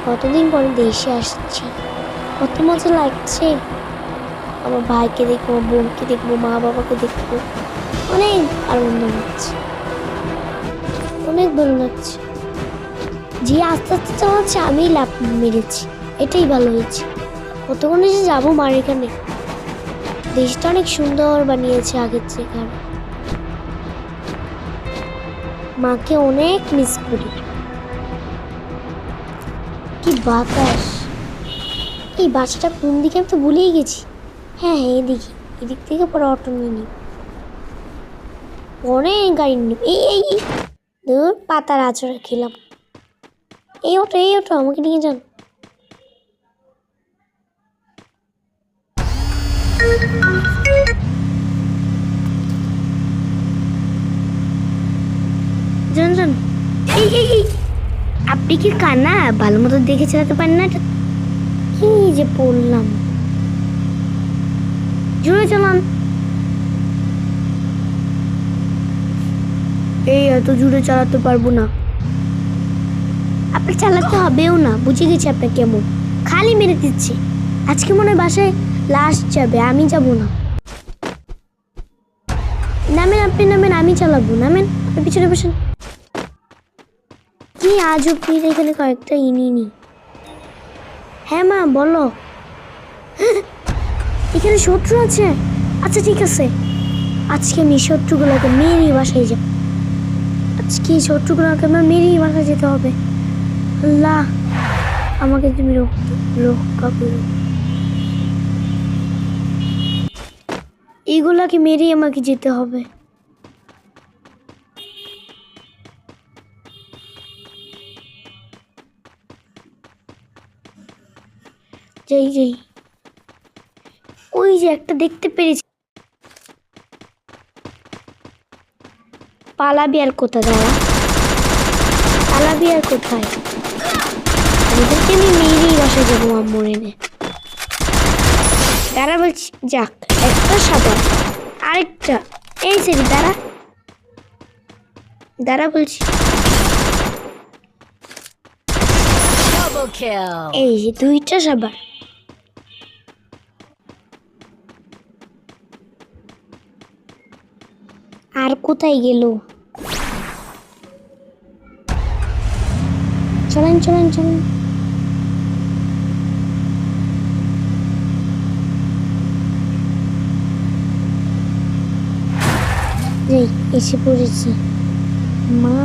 কতদিন পরে দেশে আসছি, কত মজা লাগছে। আমার ভাইকে দেখবো, বোনকে দেখবো, মা বাবাকে দেখবো, অনেক আনন্দ হচ্ছে, অনেক ভালো লাগছে। যে আস্তে আস্তে চালাচ্ছে আমি লাভ মেরেছি, এটাই ভালো হয়েছে। কতক্ষণে যে যাবো মার এখানে। দেশটা অনেক সুন্দর বানিয়েছে আগের থেকে। মাকে অনেক মিস করি। কি বাতাস! এই বাসটা কোন দিকে আমি তো ভুলেই গেছি। হ্যাঁ হ্যাঁ, এদিকে, এদিক থেকে পরে অটো নিয়ে নিই। অনেক গাড়ি নিব। এই ধুর, পাতার আচড়া খেলাম। এই অটো আমাকে নিয়ে যান। যান যান। এই আপনি কি কানা? ভালো মতো দেখে চালাতে পারেন না? কি যে পড়লাম। জোরে চালান। এই এত জোরে চালাতে পারবো না। আপনি চালাতে হবেও না, বুঝে গেছি আপনার কেমন। খালি মেরে দিচ্ছে। আজকে মনে হয় বাসায় লাস্ট যাবে, আমি যাব না। নামেন, আপনি নামেন, আমি চালাবো। নামেন, আপনি পিছনে বসেন। কি আজব ফির এখানে কয়েকটা ইনি। হ্যাঁ মা বলো। এখানে শত্রু আছে? আচ্ছা ঠিক আছে, আজকে আমি শত্রুগুলোকে মেরেই বাসায় যাব। আজকে শত্রুগুলোকে আমার মেরেই বাসায় যেতে হবে। আল্লাহ, আমাকে তুমি রক্ষা করো। এইগুলাকে মেরেই আমাকে যেতে হবে। যাই। ওই যে একটা দেখতে পেরেছি। পালাবি আর কোথায় দাঁড়া? পালাবি আর কোথায়? ওদেরকে আমি মেরেই বাসায় যাবো আম্মুর এনে। দাঁড়া বলছি, যাক একটা সাদা, আরেকটা এই সেরি। দাঁড়া বলছি। এই যে দুইটা সাবার। আর কোথায় গেল? চলেন। এই এসে পড়েছি। মা